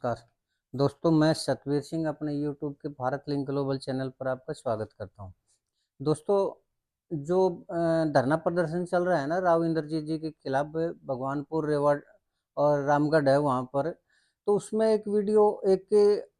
नमस्कार दोस्तों, मैं सतवीर सिंह अपने यूट्यूब के भारत लिंक ग्लोबल चैनल पर आपका स्वागत करता हूं। दोस्तों, जो धरना प्रदर्शन चल रहा है ना राव इंद्रजीत जी के खिलाफ भगवानपुर, रेवाड़ और रामगढ़ है वहां पर, तो उसमें एक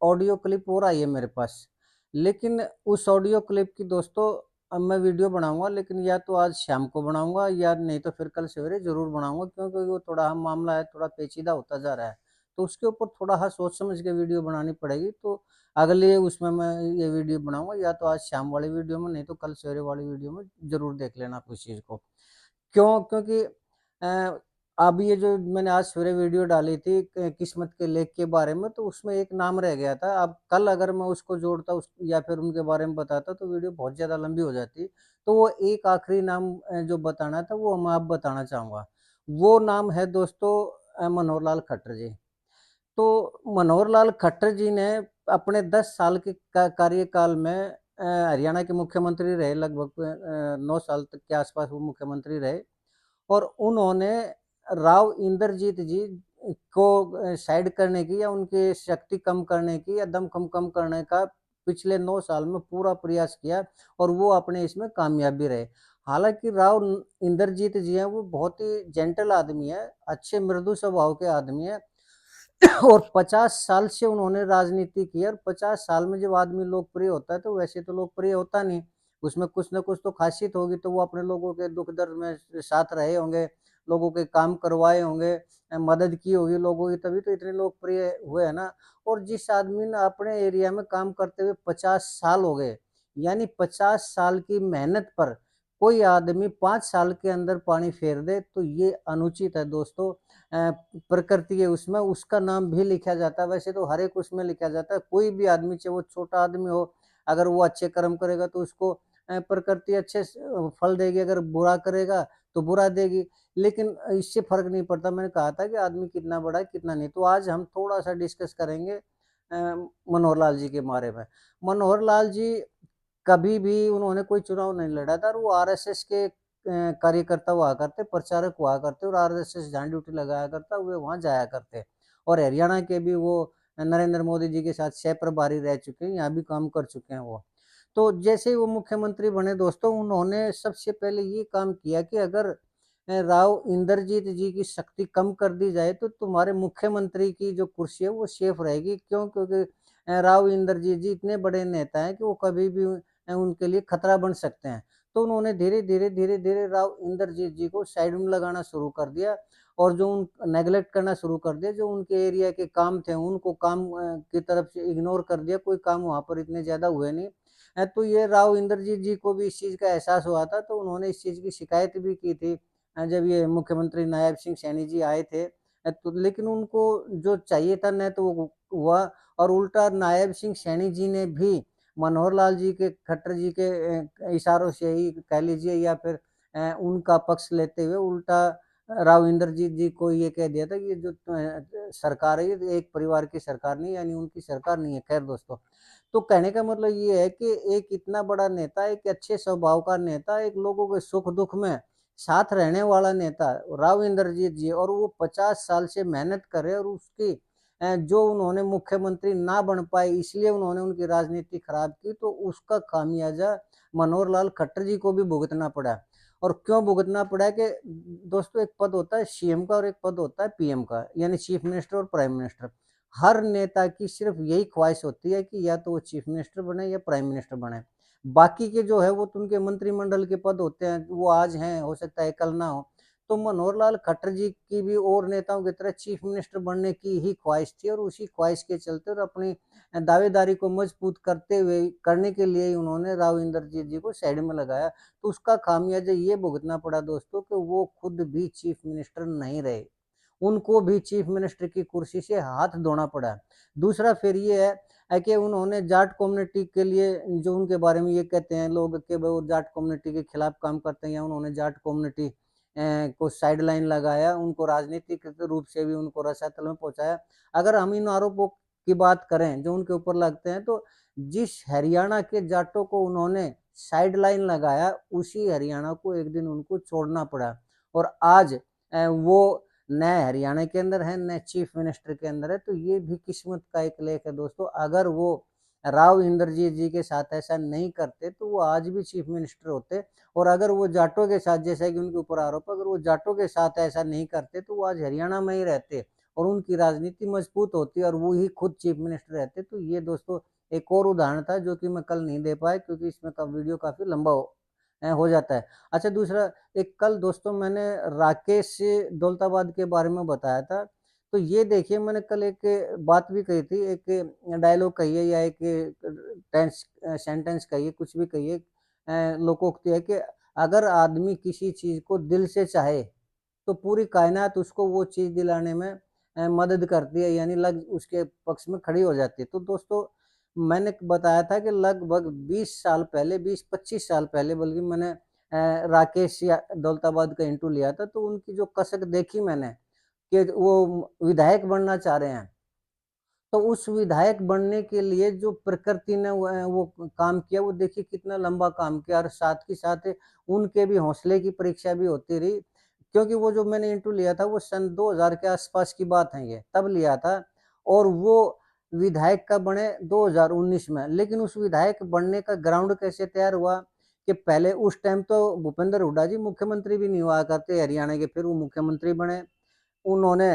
ऑडियो क्लिप और आई है मेरे पास। लेकिन उस ऑडियो क्लिप की दोस्तों, अब मैं वीडियो बनाऊंगा, लेकिन या तो आज शाम को बनाऊंगा या नहीं तो फिर कल सवेरे जरूर बनाऊंगा, क्योंकि वो थोड़ा मामला है, थोड़ा पेचीदा होता जा रहा है। तो उसके ऊपर थोड़ा सोच समझ के वीडियो बनानी पड़ेगी। तो अगले उसमें मैं ये वीडियो बनाऊँगा, या तो आज शाम वाली वीडियो में, नहीं तो कल सवेरे वाली वीडियो में ज़रूर देख लेना आप इस चीज़ को। क्यों? क्योंकि अब ये जो मैंने आज सवेरे वीडियो डाली थी किस्मत के लेख के बारे में, तो उसमें एक नाम रह गया था। अब कल अगर मैं उसको जोड़ता उस या फिर उनके बारे में बताता, तो वीडियो बहुत ज़्यादा लंबी हो जाती। तो वो एक आखिरी नाम जो बताना था वो मैं अब बताना चाहूँगा। वो नाम है दोस्तों मनोहर लाल खट्टर जी। तो मनोहर लाल खट्टर जी ने अपने 10 साल के कार्यकाल में हरियाणा के मुख्यमंत्री रहे, लगभग 9 साल तक के आसपास वो मुख्यमंत्री रहे। और उन्होंने राव इंद्रजीत जी को साइड करने की या उनकी शक्ति कम करने की या दम कम करने का पिछले 9 साल में पूरा प्रयास किया, और वो अपने इसमें कामयाब भी रहे। हालाँकि राव इंद्रजीत जी हैं, वो बहुत ही जेंटल आदमी है, अच्छे मृदु स्वभाव के आदमी हैं। और 50 साल से उन्होंने राजनीति की, और 50 साल में जब आदमी लोकप्रिय होता है, तो वैसे तो लोकप्रिय होता नहीं। उसमें कुछ न कुछ तो ख़ासियत होगी, तो वो अपने लोगों के दुःख-दर्द में साथ रहे होंगे, लोगों के काम करवाए होंगे, मदद की होगी लोगों की, तभी तो इतने लोकप्रिय हुए हैं ना। और जिस आदमी ने अपने एरिया में काम करते हुए 50 साल हो गए, यानी 50 साल की मेहनत पर कोई आदमी 5 साल के अंदर पानी फेर दे, तो ये अनुचित है दोस्तों। प्रकृति है उसमें, उसका नाम भी लिखा जाता है। वैसे तो हर एक उसमें लिखा जाता है, कोई भी आदमी, चाहे वो छोटा आदमी हो, अगर वो अच्छे कर्म करेगा तो उसको प्रकृति अच्छे फल देगी, अगर बुरा करेगा तो बुरा देगी। लेकिन इससे फ़र्क नहीं पड़ता, मैंने कहा था कि आदमी कितना बड़ा है, कितना नहीं। तो आज हम थोड़ा-सा डिस्कस करेंगे मनोहर लाल जी के बारे में। मनोहर लाल जी कभी भी उन्होंने कोई चुनाव नहीं लड़ा था, और वो आरएसएस के कार्यकर्ता हुआ करते, प्रचारक हुआ करते, और आरएसएस जहाँ ड्यूटी लगाया करता, वे वहाँ जाया करते। और हरियाणा के भी वो नरेंद्र मोदी जी के साथ सह प्रभारी रह चुके हैं, यहाँ भी काम कर चुके हैं वो। तो जैसे ही वो मुख्यमंत्री बने दोस्तों, उन्होंने सबसे पहले ये काम किया कि अगर राव इंद्रजीत जी की शक्ति कम कर दी जाए, तो तुम्हारे मुख्यमंत्री की जो कुर्सी है वो सेफ रहेगी। क्यों? क्योंकि राव इंद्रजीत जी इतने बड़े नेता हैं कि वो कभी भी उनके लिए खतरा बन सकते हैं। तो उन्होंने धीरे-धीरे राव इंद्रजीत जी को साइड में लगाना शुरू कर दिया, और जो उन नेगलेक्ट करना शुरू कर दिया, जो उनके एरिया के काम थे, उनको काम की तरफ से इग्नोर कर दिया, कोई काम वहाँ पर इतने ज़्यादा हुए नहीं। तो ये राव इंद्रजीत जी को भी इस चीज़ का एहसास हुआ था, तो उन्होंने इस चीज़ की शिकायत भी की थी जब ये मुख्यमंत्री नायब सिंह सैनी जी आए थे। तो लेकिन उनको जो चाहिए था न तो वो हुआ, और उल्टा नायब सिंह सैनी जी ने भी मनोहर लाल जी के खट्टर जी के इशारों से ही कह लीजिए, या फिर उनका पक्ष लेते हुए उल्टा राव इंद्रजीत जी को ये कह दिया था कि ये जो सरकार है, ये एक परिवार की सरकार नहीं, यानी उनकी सरकार नहीं है। खैर दोस्तों, तो कहने का मतलब ये है कि एक इतना बड़ा नेता, एक अच्छे स्वभाव का नेता, एक लोगों के सुख-दुःख में साथ रहने वाला नेता राव इंद्रजीत जी, और वो 50 साल से मेहनत कर रहे हैं, और उसकी जो उन्होंने मुख्यमंत्री ना बन पाए, इसलिए उन्होंने उनकी राजनीति खराब की, तो उसका खामियाजा मनोहर लाल खट्टर जी को भी भुगतना पड़ा। और क्यों भुगतना पड़ा कि दोस्तों, एक पद होता है सीएम का और एक पद होता है पीएम का, यानी चीफ मिनिस्टर और प्राइम मिनिस्टर। हर नेता की सिर्फ यही ख्वाहिश होती है कि या तो वो चीफ मिनिस्टर बने या प्राइम मिनिस्टर बने। बाकी के जो है वो तो उनके मंत्रिमंडल के पद होते हैं, वो आज हैं, हो सकता है कल ना हो। तो मनोहर लाल खट्टर जी की भी और नेताओं की तरह चीफ मिनिस्टर बनने की ही ख्वाहिश थी, और उसी ख्वाहिश के चलते और अपनी दावेदारी को मजबूत करने के लिए ही उन्होंने राव इंद्रजीत जी को साइड में लगाया। तो उसका खामियाजा ये भुगतना पड़ा दोस्तों कि वो खुद भी चीफ मिनिस्टर नहीं रहे। उनको भी चीफ मिनिस्टर की कुर्सी से हाथ धोना पड़ा। दूसरा फिर ये है कि उन्होंने जाट कम्युनिटी के लिए, जो उनके बारे में ये कहते हैं लोग कि वो जाट कम्युनिटी के खिलाफ काम करते हैं, या उन्होंने जाट कम्युनिटी को साइड लाइन लगाया, उनको राजनीतिक रूप से भी उनको रसातल में पहुँचाया। अगर हम इन आरोपों की बात करें जो उनके ऊपर लगते हैं, तो जिस हरियाणा के जाटों को उन्होंने साइड लाइन लगाया, उसी हरियाणा को एक दिन उनको छोड़ना पड़ा। और आज वो न हरियाणा के अंदर है, न चीफ मिनिस्टर के अंदर है। तो ये भी किस्मत का एक लेख है दोस्तों। अगर वो राव इंद्रजीत जी के साथ ऐसा नहीं करते तो वो आज भी चीफ मिनिस्टर होते। और अगर वो जाटों के साथ, जैसा कि उनके ऊपर आरोप है, अगर वो जाटों के साथ ऐसा नहीं करते तो वो आज हरियाणा में ही रहते और उनकी राजनीति मजबूत होती और वो ही खुद चीफ मिनिस्टर रहते। तो ये दोस्तों एक और उदाहरण था जो कि मैं कल नहीं दे पाया, क्योंकि इसमें का वीडियो काफ़ी लंबा हो जाता है। अच्छा, दूसरा एक कल दोस्तों मैंने राकेश दौलताबाद के बारे में बताया था। तो ये देखिए, मैंने कल एक बात भी कही थी, एक डायलॉग कहिए या एक सेंटेंस कहिए, कुछ भी कहिए, लोकोक्ति है कि अगर आदमी किसी चीज़ को दिल से चाहे, तो पूरी कायनात उसको वो चीज़ दिलाने में मदद करती है, यानी लग उसके पक्ष में खड़ी हो जाती है। तो दोस्तों मैंने बताया था कि लगभग 20 साल पहले, 20-25 साल पहले बल्कि मैंने राकेश या दौलताबाद का इंटरव्यू लिया था, तो उनकी जो कसक देखी मैंने कि वो विधायक बनना चाह रहे हैं। तो उस विधायक बनने के लिए जो प्रकृति ने वो काम किया, वो देखिए कितना लंबा काम किया और साथ ही साथ उनके भी हौसले की परीक्षा भी होती रही। क्योंकि वो जो मैंने इंटरव्यू लिया था वो सन 2000 के आसपास की बात है ये, तब लिया था और वो विधायक कब बने 2019 में। लेकिन उस विधायक बनने का ग्राउंड कैसे तैयार हुआ कि पहले उस टाइम तो भूपेंद्र हुड्डा जी मुख्यमंत्री भी नहीं हुआ करते हरियाणा के, फिर वो मुख्यमंत्री बने। उन्होंने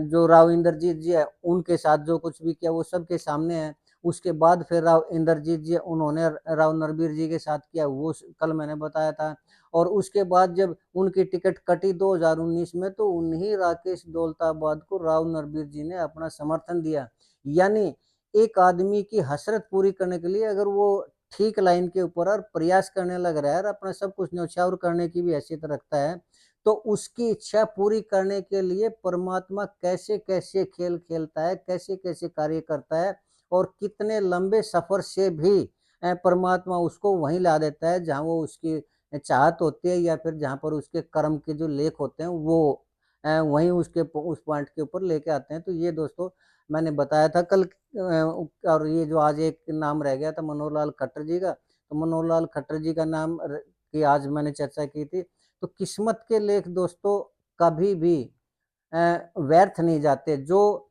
जो राव इंद्रजीत जी है, उनके साथ जो कुछ भी किया वो सबके सामने है। उसके बाद फिर राव इंद्रजीत जी उन्होंने राव नरबीर जी के साथ किया, वो कल मैंने बताया था। और उसके बाद जब उनकी टिकट कटी 2019 में, तो उन्हीं राकेश दौलताबाद को राव नरबीर जी ने अपना समर्थन दिया। यानी एक आदमी की हसरत पूरी करने के लिए अगर वो ठीक लाइन के ऊपर और प्रयास करने लग रहा है और अपना सब कुछ न्यौछावर करने की भी हैसियत रखता है, तो उसकी इच्छा पूरी करने के लिए परमात्मा कैसे-कैसे खेल खेलता है, कैसे-कैसे कार्य करता है और कितने लंबे सफ़र से भी परमात्मा उसको वहीं ला देता है जहाँ वो उसकी चाहत होती है या फिर जहाँ पर उसके कर्म के जो लेख होते हैं वो वहीं उसके उस पॉइंट के ऊपर लेके आते हैं। तो ये दोस्तों मैंने बताया था कल। और ये जो आज एक नाम रह गया था मनोहर लाल खट्टर जी का, तो मनोहर लाल खट्टर जी का नाम की आज मैंने चर्चा की थी। तो किस्मत के लेख दोस्तों कभी भी व्यर्थ नहीं जाते। जो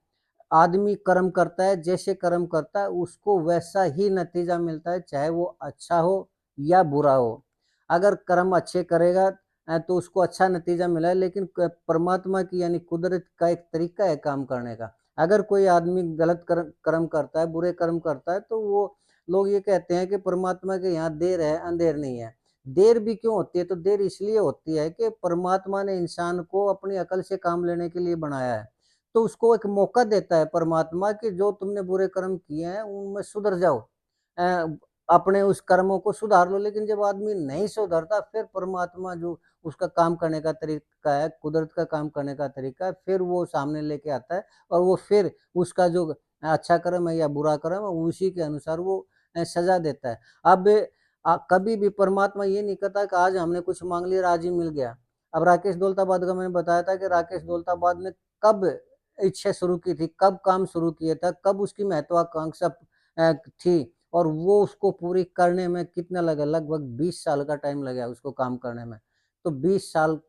आदमी कर्म करता है, जैसे कर्म करता है, उसको वैसा ही नतीजा मिलता है, चाहे वो अच्छा हो या बुरा हो। अगर कर्म अच्छे करेगा तो उसको अच्छा नतीजा मिला है, लेकिन परमात्मा की यानी कुदरत का एक तरीका है काम करने का। अगर कोई आदमी गलत कर्म करता है, बुरे कर्म करता है, तो वो लोग ये कहते हैं कि परमात्मा के यहाँ देर है, अंधेर नहीं है। देर भी क्यों होती है? तो देर इसलिए होती है कि परमात्मा ने इंसान को अपनी अकल से काम लेने के लिए बनाया है। तो उसको एक मौका देता है परमात्मा कि जो तुमने बुरे कर्म किए हैं, उनमें सुधर जाओ। अ, अपने उस कर्मों को सुधार लो। लेकिन जब आदमी नहीं सुधरता, फिर परमात्मा जो उसका काम करने का तरीका है, कुदरत का काम करने का तरीका है, फिर वो सामने लेके आता है और वो फिर उसका जो अच्छा कर्म है या बुरा कर्म है, उसी के अनुसार वो सज़ा देता है। अब कभी भी परमात्मा ये नहीं करता कि आज हमने कुछ माँग लिया और आज ही मिल गया। अब राकेश दौलताबाद का मैंने बताया था कि राकेश दौलताबाद ने कब इच्छा शुरू की थी, कब काम शुरू किया था, कब उसकी महत्वाकांक्षा थी और वो उसको पूरी करने में कितना लगा, लगभग 20 साल का टाइम लगा उसको काम करने में। तो 20 साल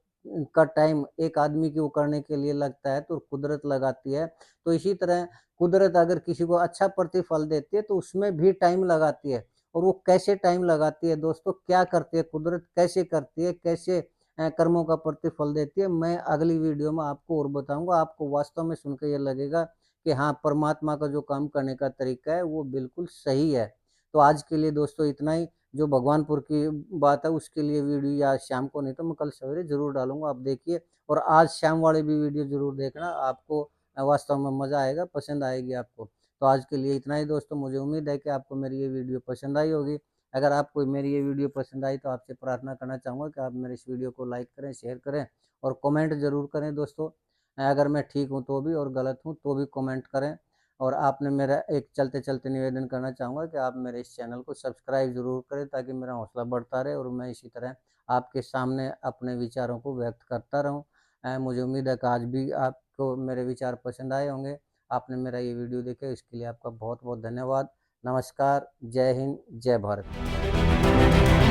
का टाइम एक आदमी को करने के लिए लगता है तो कुदरत लगाती है। तो इसी तरह कुदरत अगर किसी को अच्छा प्रतिफल देती है तो उसमें भी टाइम लगाती है। और वो कैसे टाइम लगाती है दोस्तों, क्या करती है कुदरत, कैसे करती है, कैसे कर्मों का प्रतिफल देती है, मैं अगली वीडियो में आपको और बताऊँगा। आपको वास्तव में सुन के ये लगेगा कि हाँ, परमात्मा का जो काम करने का तरीका है वो बिल्कुल सही है। तो आज के लिए दोस्तों इतना ही। जो भगवानपुर की बात है उसके लिए वीडियो या शाम को नहीं तो मैं कल सवेरे ज़रूर डालूँगा, आप देखिए। और आज शाम वाली भी वीडियो ज़रूर देखना, आपको वास्तव में मज़ा आएगा, पसंद आएगी आपको। तो आज के लिए इतना ही दोस्तों, मुझे उम्मीद है कि आपको मेरी ये वीडियो पसंद आई होगी। अगर आपको मेरी ये वीडियो पसंद आई तो आपसे प्रार्थना करना चाहूँगा कि आप मेरे इस वीडियो को लाइक करें, शेयर करें और कमेंट ज़रूर करें दोस्तों। अगर मैं ठीक हूँ तो भी और गलत हूँ तो भी कमेंट करें। और आपने मेरा एक चलते-चलते निवेदन करना चाहूँगा कि आप मेरे इस चैनल को सब्सक्राइब ज़रूर करें ताकि मेरा हौसला बढ़ता रहे और मैं इसी तरह आपके सामने अपने विचारों को व्यक्त करता रहूँ। मुझे उम्मीद है कि आज भी आपको मेरे विचार पसंद आए होंगे। आपने मेरा ये वीडियो देखा इसके लिए आपका बहुत-बहुत धन्यवाद। नमस्कार, जय हिंद, जय भारत।